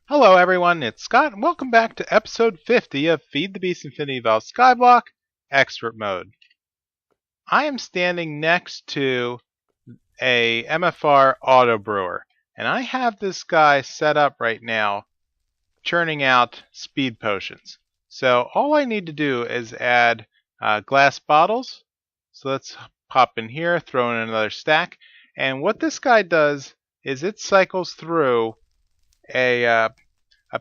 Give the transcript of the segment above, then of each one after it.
Hello everyone, it's Scott, and welcome back to episode 50 of Feed the Beast Infinity Valve Skyblock Expert Mode. I am standing next to a MFR Auto-brewer, and I have this guy set up right now churning out speed potions. So all I need to do is add glass bottles. So let's pop in here, throw in another stack, and what this guy does is it cycles through a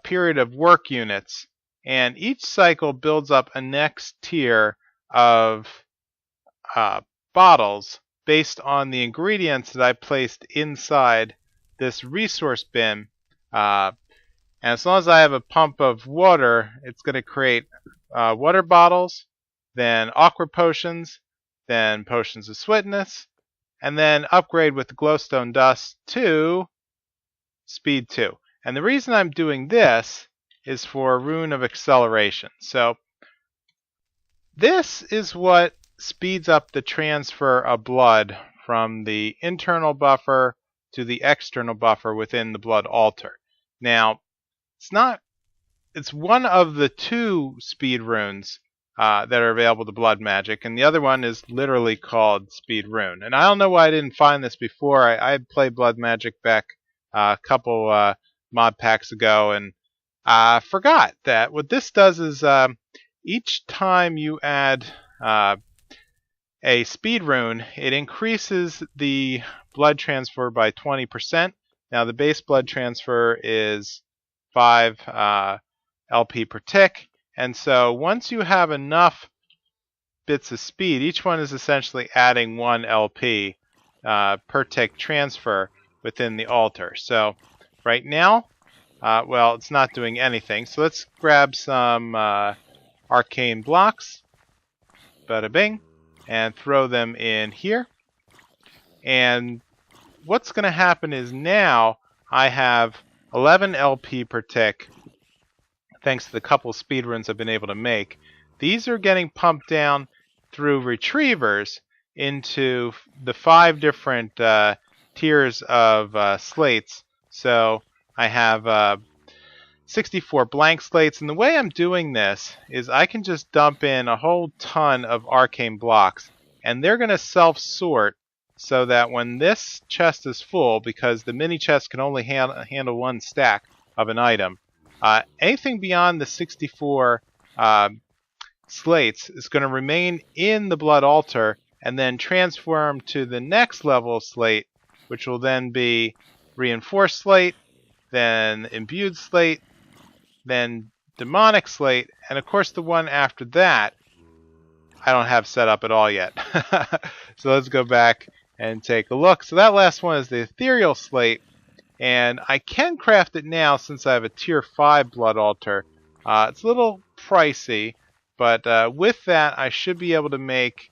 period of work units, and each cycle builds up a next tier of bottles based on the ingredients that I placed inside this resource bin. And as long as I have a pump of water, it's going to create water bottles, then aqua potions, then potions of sweetness, and then upgrade with the glowstone dust to speed 2. And the reason I'm doing this is for Rune of Acceleration. So this is what speeds up the transfer of blood from the internal buffer to the external buffer within the blood altar. Now, it's one of the two speed runes that are available to blood magic, and the other one is literally called speed rune. And I don't know why I didn't find this before. I played blood magic back a couple mod packs ago, and I forgot that what this does is each time you add a speed rune, it increases the blood transfer by 20%. Now the base blood transfer is 5 LP per tick, and so once you have enough bits of speed, each one is essentially adding 1 LP per tick transfer within the altar. So right now, well, it's not doing anything. So let's grab some arcane blocks, bada bing, and throw them in here. And what's going to happen is now I have 11 LP per tick, thanks to the couple speed runs I've been able to make. These are getting pumped down through retrievers into the 5 different tiers of slates. So I have 64 blank slates, and the way I'm doing this is I can just dump in a whole ton of arcane blocks, and they're going to self-sort so that when this chest is full, because the mini chest can only handle 1 stack of an item, anything beyond the 64 slates is going to remain in the blood altar and then transform to the next level of slate, which will then be reinforced slate, then imbued slate, then demonic slate, and of course the one after that I don't have set up at all yet. So let's go back and take a look. So that last one is the ethereal slate, and I can craft it now since I have a tier 5 blood altar. It's a little pricey, but with that I should be able to make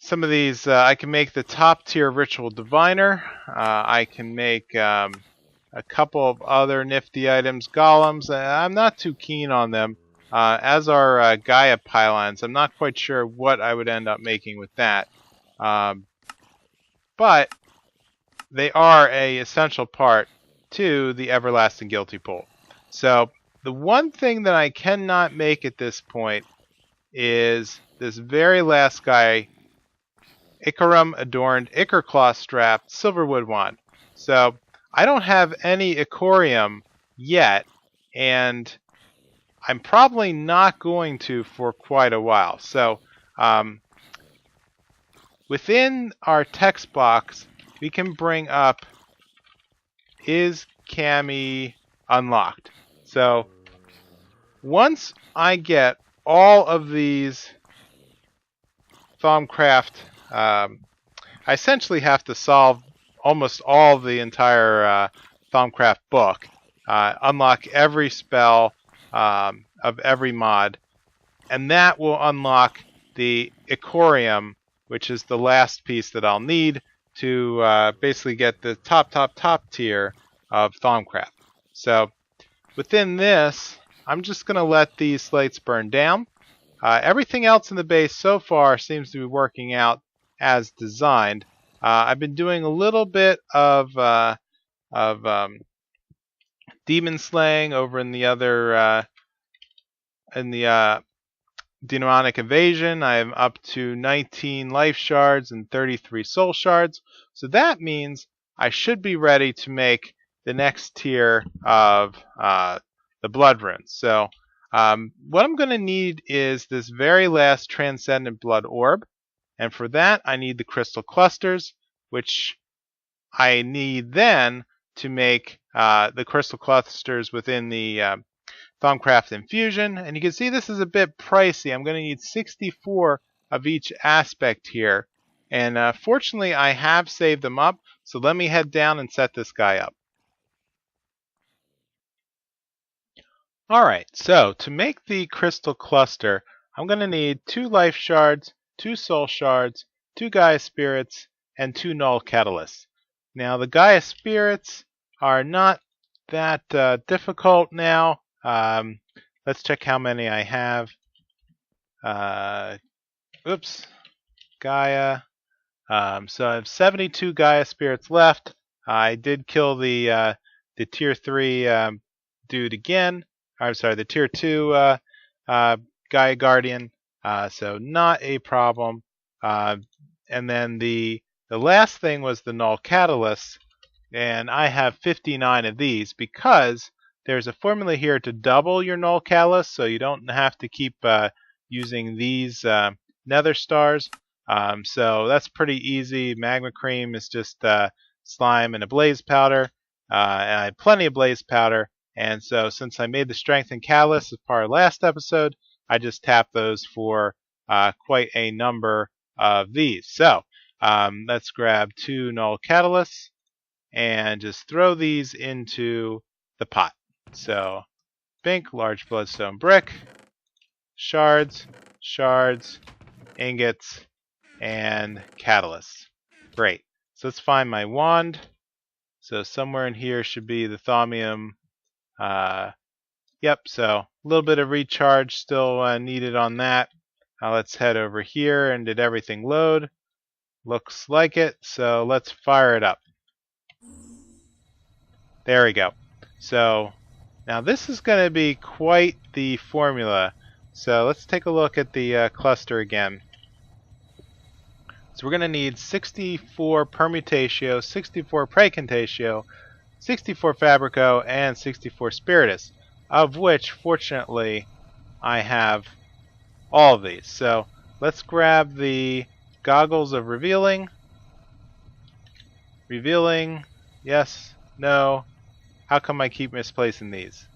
some of these. I can make the top tier ritual diviner. I can make a couple of other nifty items, golems. I'm not too keen on them, as are Gaia pylons. I'm not quite sure what I would end up making with that, but they are a essential part to the everlasting guilty pool. So the one thing that I cannot make at this point is this very last guy, Icarum adorned Ichor Claw strapped Silverwood wand. So I don't have any Icorium yet, and I'm probably not going to for quite a while. So within our text box, we can bring up is Cami unlocked. So once I get all of these Thaumcraft, I essentially have to solve almost all the entire Thaumcraft book, unlock every spell of every mod, and that will unlock the Icorium, which is the last piece that I'll need to basically get the top tier of Thaumcraft. So within this, I'm just going to let these slates burn down. Everything else in the base so far seems to be working out as designed. I've been doing a little bit of demon slaying over in the other in the Draconic Evasion. I am up to 19 life shards and 33 soul shards. So that means I should be ready to make the next tier of the blood runes. So what I'm going to need is this very last transcendent blood orb. And for that, I need the crystal clusters, which I need then to make the crystal clusters within the Thaumcraft Infusion. And you can see this is a bit pricey. I'm going to need 64 of each aspect here. And fortunately, I have saved them up. So let me head down and set this guy up. Alright, so to make the crystal cluster, I'm going to need 2 life shards, 2 soul shards, 2 Gaia spirits, and 2 null catalysts. Now the Gaia spirits are not that difficult now. Let's check how many I have. Oops, Gaia. So I have 72 Gaia spirits left. I did kill the tier 3 dude again. I'm sorry, the tier 2 Gaia Guardian. So not a problem. And then the last thing was the null catalyst, and I have 59 of these because there's a formula here to double your null catalyst, so you don't have to keep using these nether stars. So that's pretty easy. Magma cream is just slime and a blaze powder, and I had plenty of blaze powder. And so since I made the strengthened catalyst as part of last episode, I just tapped those for quite a number of these. So let's grab 2 null catalysts and just throw these into the pot. So pink, large bloodstone brick, shards, shards, ingots, and catalysts. Great. So let's find my wand. So somewhere in here should be the thaumium. Yep, so a little bit of recharge still needed on that. Let's head over here, and did everything load? Looks like it, so let's fire it up. There we go. So now this is going to be quite the formula. So let's take a look at the cluster again. So we're going to need 64 Permutatio, 64 Praecantatio, 64 Fabrico, and 64 Spiritus, of which, fortunately, I have all of these. So let's grab the Goggles of Revealing. Revealing, yes, no. How come I keep misplacing these?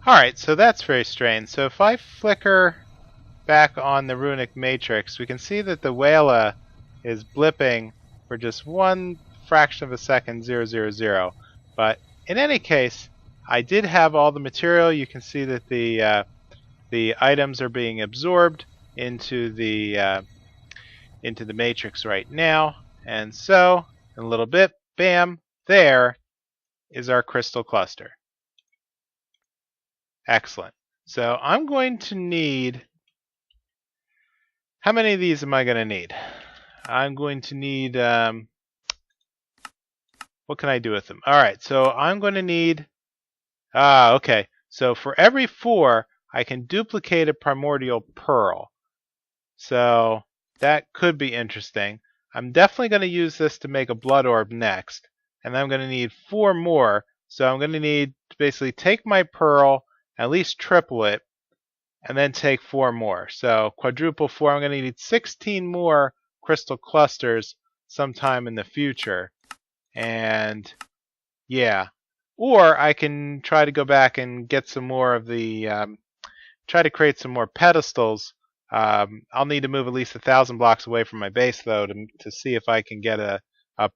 Alright, so that's very strange. So if I flicker back on the runic matrix, we can see that the Wela is blipping for just 1 fraction of a second, 000. But in any case, I did have all the material. You can see that the items are being absorbed into the matrix right now. And so, in a little bit, bam, there is our crystal cluster. Excellent. So I'm going to need, how many of these am I going to need? I'm going to need, what can I do with them? Alright, so I'm going to need, okay. So for every 4, I can duplicate a primordial pearl. So that could be interesting. I'm definitely going to use this to make a blood orb next. And I'm going to need 4 more. So I'm going to need to basically take my pearl, at least triple it, and then take 4 more. So quadruple 4, I'm going to need 16 more crystal clusters sometime in the future. And yeah. Or I can try to go back and get some more of the, try to create some more pedestals. I'll need to move at least 1,000 blocks away from my base, though, to see if I can get a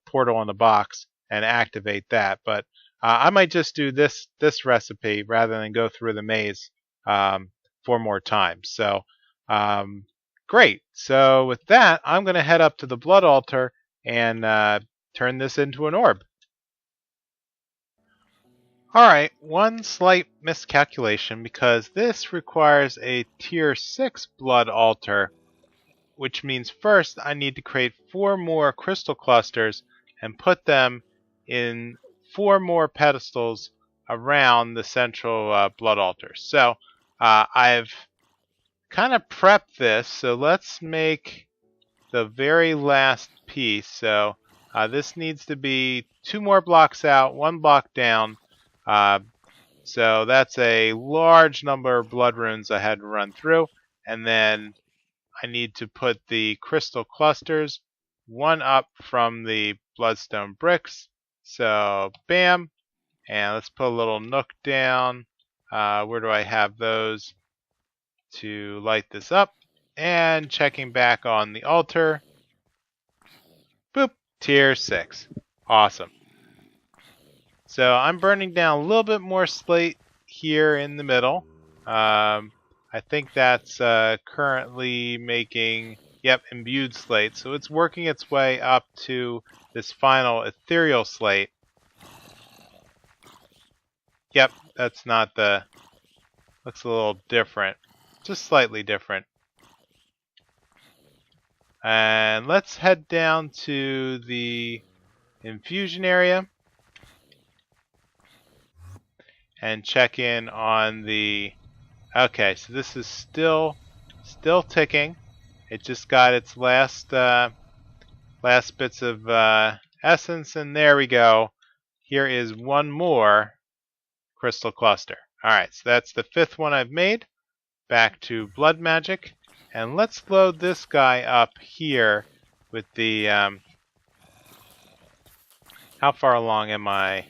portal in the box and activate that. But I might just do this recipe rather than go through the maze 4 more times. So great. So with that, I'm going to head up to the blood altar and turn this into an orb. Alright, one slight miscalculation because this requires a tier 6 blood altar, which means first I need to create 4 more crystal clusters and put them in 4 more pedestals around the central blood altar. So I've kind of prepped this, so let's make the very last piece. So this needs to be 2 more blocks out, 1 block down. So that's a large number of blood runes I had to run through. And then I need to put the crystal clusters, 1 up from the bloodstone bricks. So bam. And let's put a little nook down. Where do I have those to light this up? And checking back on the altar. Boop. Tier 6. Awesome. So I'm burning down a little bit more slate here in the middle. I think that's currently making, yep, imbued slate. So it's working its way up to this final ethereal slate. Yep, that's not the, looks a little different, just slightly different. And let's head down to the infusion area and check in on the, okay, so this is still ticking. It just got its last bits of essence, and there we go. Here is 1 more crystal cluster. Alright, so that's the 5th one I've made. Back to blood magic. And let's load this guy up here with the, how far along am I?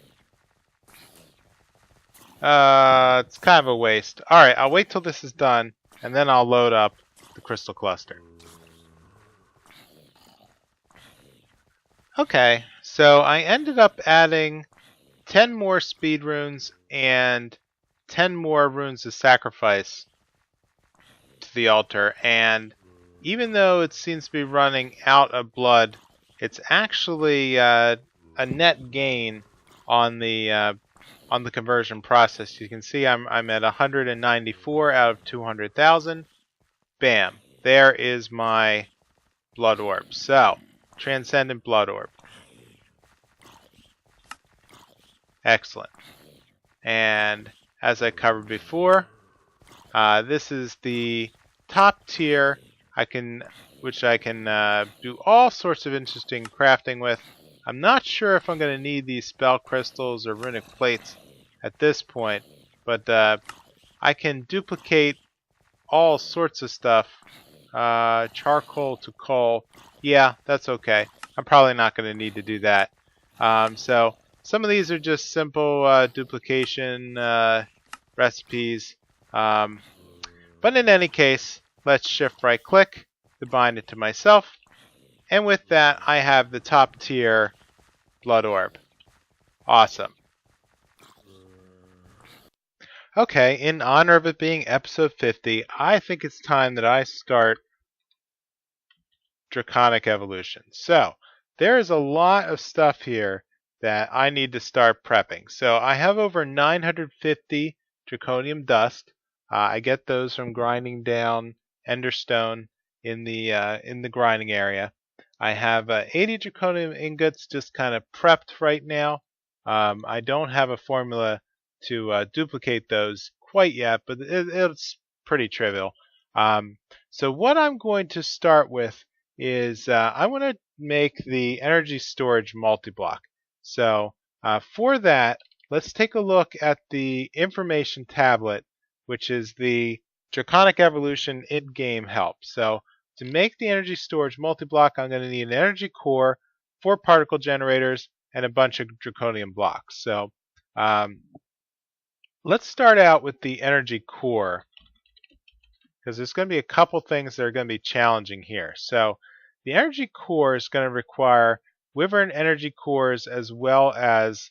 It's kind of a waste. Alright, I'll wait till this is done, and then I'll load up the crystal cluster. Okay, so I ended up adding 10 more speed runes and 10 more runes of sacrifice to the altar, and even though it seems to be running out of blood, it's actually a net gain on the conversion process. You can see I'm at 194 out of 200,000. Bam, there is my blood orb. So transcendent blood orb. Excellent. And as I covered before, this is the top tier. Which I can do all sorts of interesting crafting with. I'm not sure if I'm going to need these spell crystals or runic plates at this point, but I can duplicate all sorts of stuff. Charcoal to coal. Yeah, that's okay. I'm probably not going to need to do that. So some of these are just simple duplication recipes. But in any case, let's shift right click to bind it to myself. And with that, I have the top tier blood orb. Awesome. Okay, in honor of it being episode 50, I think it's time that I start Draconic Evolution. So, there is a lot of stuff here that I need to start prepping. So, I have over 950 draconium dust. I get those from grinding down enderstone in the grinding area. I have 80 draconium ingots just kind of prepped right now. I don't have a formula to duplicate those quite yet, but it's pretty trivial. So what I'm going to start with is I want to make the energy storage multi-block. So for that, let's take a look at the information tablet, which is the Draconic Evolution in-game help. So to make the energy storage multi-block, I'm going to need an energy core, 4 particle generators, and a bunch of draconium blocks. So let's start out with the energy core, because there's going to be a couple things that are going to be challenging here. So the energy core is going to require Wyvern Energy Coes as well as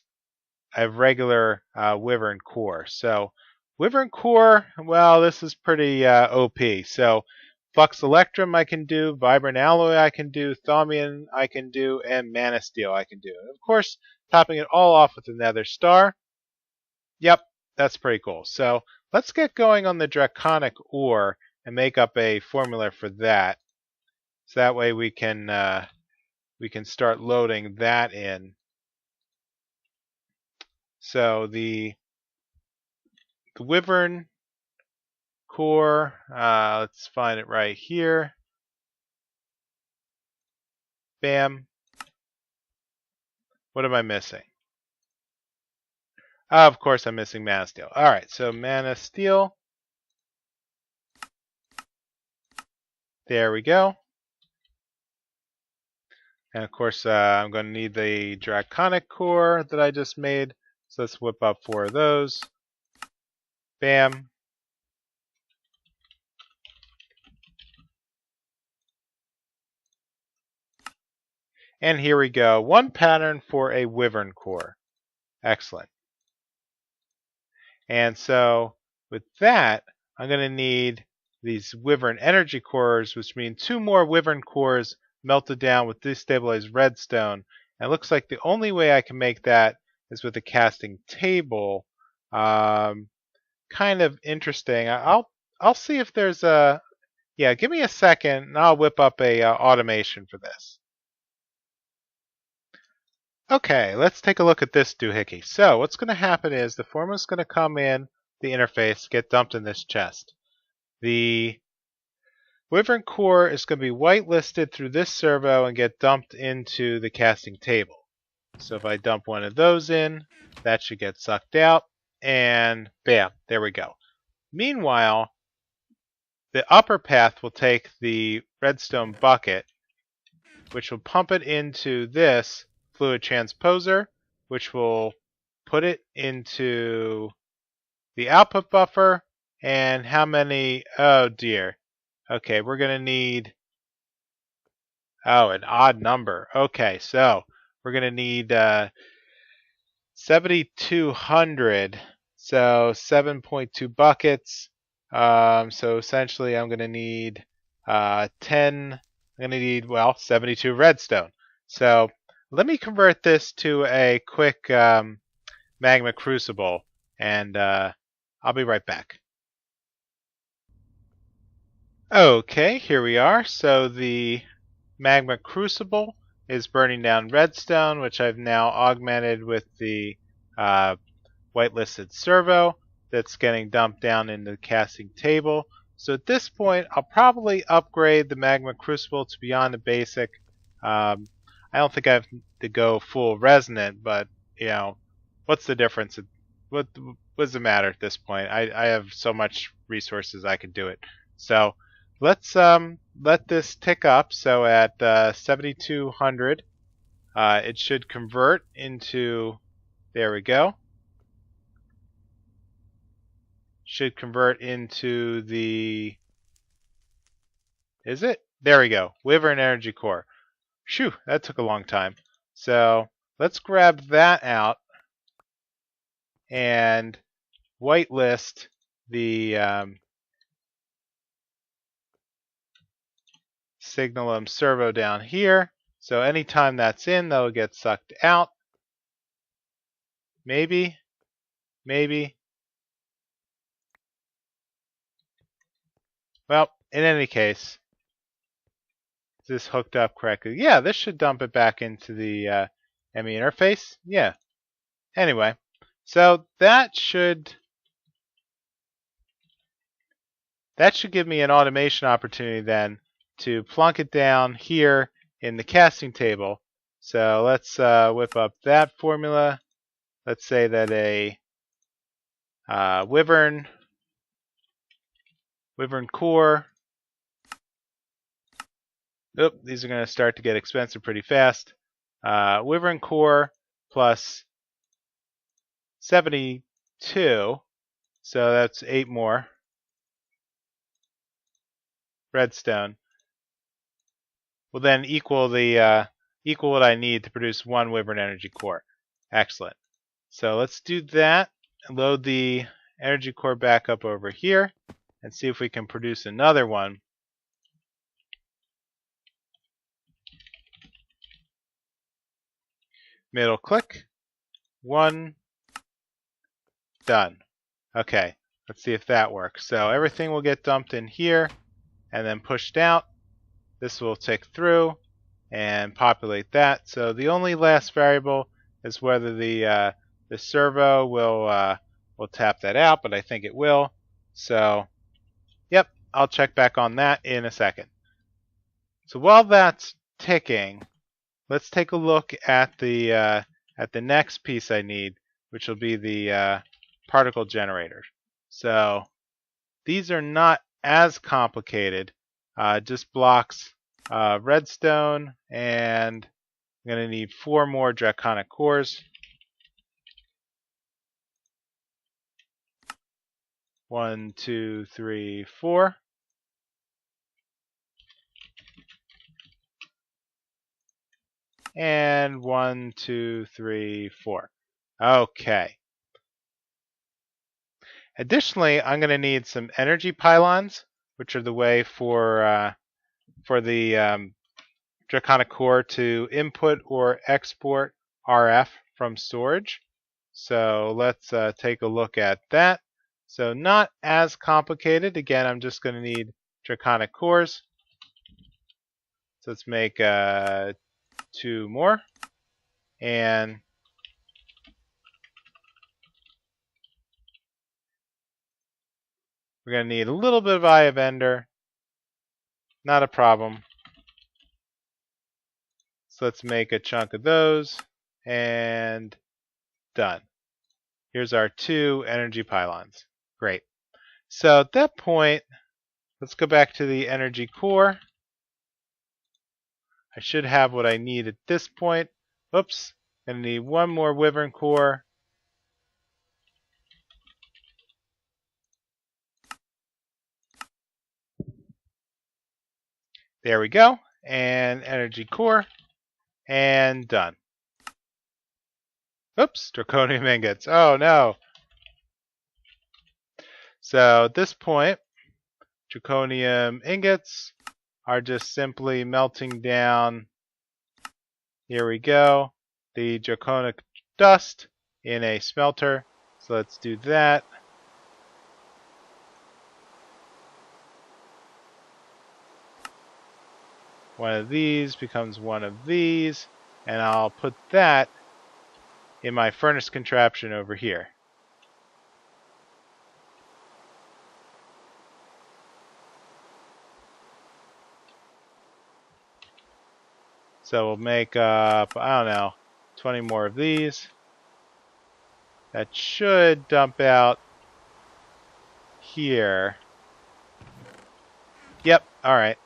a regular Wyvern core. So Wyvern core, well, this is pretty OP. So Flux Electrum I can do, Vibrant Alloy I can do, Thaumian I can do, and Mana Steel I can do. And of course, topping it all off with the Nether Star. Yep, that's pretty cool. So let's get going on the Draconic ore and make up a formula for that. So that way we can start loading that in. So the Wyvern core, let's find it right here. Bam. What am I missing? Of course I'm missing Mana Steel. Alright, so Mana Steel. There we go. And of course I'm going to need the Draconic core that I just made. So let's whip up 4 of those. Bam. And here we go. 1 pattern for a Wyvern core. Excellent. And so with that, I'm going to need these Wyvern Energy Cores, which mean 2 more Wyvern cores melted down with destabilized redstone. And it looks like the only way I can make that is with a casting table. Kind of interesting. I'll see if there's a... Yeah, give me a second and I'll whip up a automation for this. Okay, let's take a look at this doohickey. So what's going to happen is the formula is going to come in the interface, get dumped in this chest. The Wyvern core is going to be whitelisted through this servo and get dumped into the casting table. So if I dump one of those in, that should get sucked out, and bam, there we go. Meanwhile, the upper path will take the redstone bucket, which will pump it into this fluid transposer, which will put it into the output buffer. And how many? Oh dear. Okay, we're going to need, an odd number. Okay, so we're going to need 7,200, so 7.2 buckets. So essentially I'm going to need 10, I'm going to need, 72 redstone. So let me convert this to a quick magma crucible, and I'll be right back. Okay, here we are. So the magma crucible is burning down redstone, which I've now augmented with the whitelisted servo that's getting dumped down into the casting table. So at this point, I'll probably upgrade the magma crucible to beyond the basic. I don't think I have to go full resonant, but what's the difference? What does it matter at this point? I have so much resources I can do it. So let's let this tick up. So at 7,200, it should convert into, there we go. Should convert into the, is it? There we go. Wyvern Energy Core. Phew, that took a long time. So let's grab that out and whitelist the signalum servo down here. So anytime that's in, that'll get sucked out. Maybe. Well, in any case, is this hooked up correctly? Yeah, this should dump it back into the ME interface. Yeah. Anyway, so that should give me an automation opportunity then to plunk it down here in the casting table. So let's whip up that formula. Let's say that a Wyvern core. Oop, these are going to start to get expensive pretty fast. Wyvern core plus 72, so that's 8 more redstone. Will then equal the equal what I need to produce 1 Wyvern Energy core. Excellent. So let's do that. Load the energy core back up over here and see if we can produce another one. Middle click. 1. Done. Okay, let's see if that works. So everything will get dumped in here and then pushed out. This will tick through and populate that. So the only last variable is whether the The servo will tap that out, but I think it will. So, yep, I'll check back on that in a second. So while that's ticking, let's take a look at the next piece I need, which will be the particle generator. So these are not as complicated. Just blocks redstone, and I'm going to need 4 more Draconic cores. 1, 2, 3, 4. And 1, 2, 3, 4. Okay. Additionally, I'm going to need some energy pylons, which are the way for the Draconic core to input or export RF from storage. So let's take a look at that. So not as complicated. Again, I'm just going to need Draconic cores. So let's make 2 more. And we're going to need a little bit of Eye of Ender. Not a problem. So let's make a chunk of those. And done. Here's our 2 energy pylons. Great. So at that point, let's go back to the energy core. I should have what I need at this point. Oops. Gonna need 1 more Wyvern core. There we go. And energy core. And done. Oops. Draconium ingots. Oh no. So at this point, Draconium ingots are just simply melting down. Here we go. The Draconic dust in a smelter. So let's do that. One of these becomes one of these, and I'll put that in my furnace contraption over here. So we'll make up, I don't know, 20 more of these. That should dump out here. Yep, alright.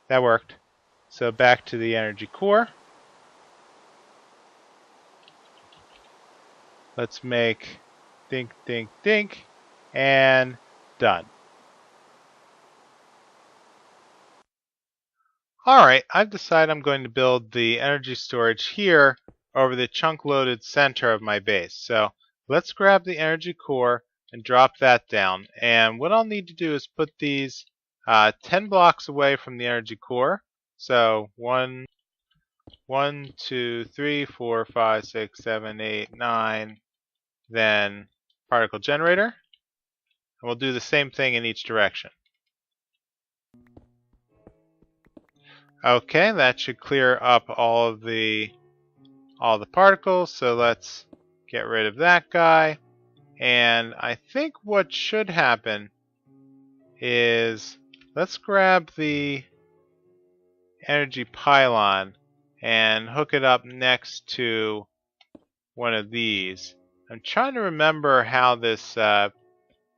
That worked. So back to the energy core. Let's make dink, dink, dink, and done. Alright, I've decided I'm going to build the energy storage here over the chunk-loaded center of my base. So let's grab the energy core and drop that down. And what I'll need to do is put these 10 blocks away from the energy core. So 1, 2, 3, 4, 5, 6, 7, 8, 9. Then particle generator. And we'll do the same thing in each direction. Okay, that should clear up all the particles. So let's get rid of that guy. And I think what should happen is let's grab the energy pylon and hook it up next to one of these. I'm trying to remember how this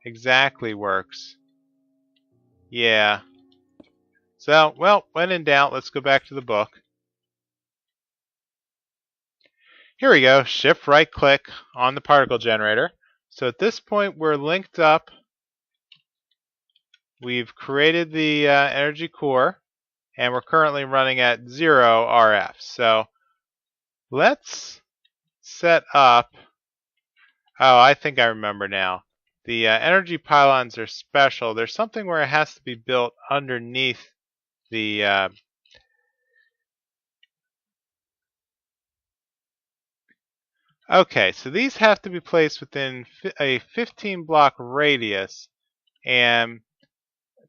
exactly works. Yeah. So, well, when in doubt, let's go back to the book. Here we go. Shift right click on the particle generator. So at this point, we're linked up. We've created the energy core, and we're currently running at 0 RF. So let's set up. Oh, I think I remember now. The energy pylons are special. There's something where it has to be built underneath the okay, so these have to be placed within a 15 block radius, and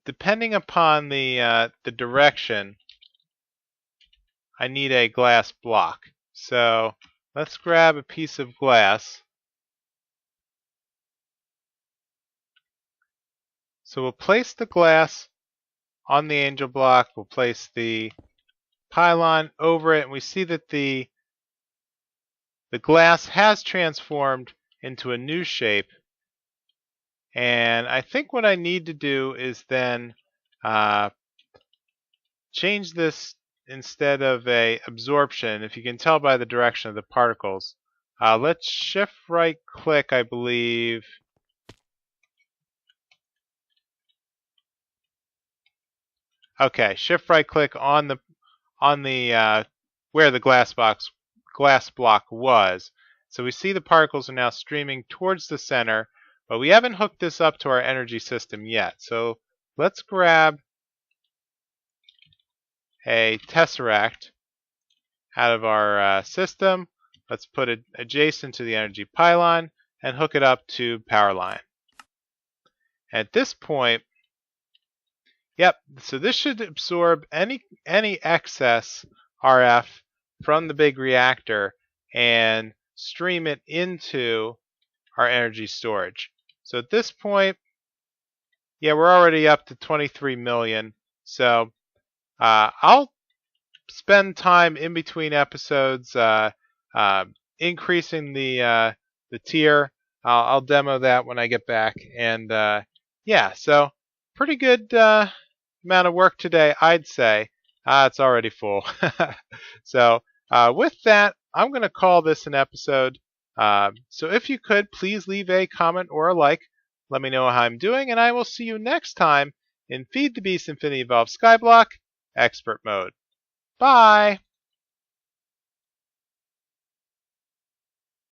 depending upon the direction, I need a glass block. So let's grab a piece of glass. So we'll place the glass on the angel block. We'll place the pylon over it, and we see that the glass has transformed into a new shape. And I think what I need to do is then change this instead of a absorption. If you can tell by the direction of the particles, let's shift right click, I believe. Okay, shift right click on the where the glass block was. So we see the particles are now streaming towards the center, but we haven't hooked this up to our energy system yet. So let's grab a tesseract out of our system. Let's put it adjacent to the energy pylon and hook it up to power line. At this point, yep, so this should absorb any excess RF from the big reactor and stream it into our energy storage. So at this point, yeah, we're already up to 23 million. So I'll spend time in between episodes increasing the tier. I'll demo that when I get back. And yeah, so pretty good amount of work today, I'd say. It's already full. So with that, I'm going to call this an episode. So if you could, please leave a comment or a like. Let me know how I'm doing, and I will see you next time in Feed the Beast Infinity Evolved Skyblock Expert Mode. Bye!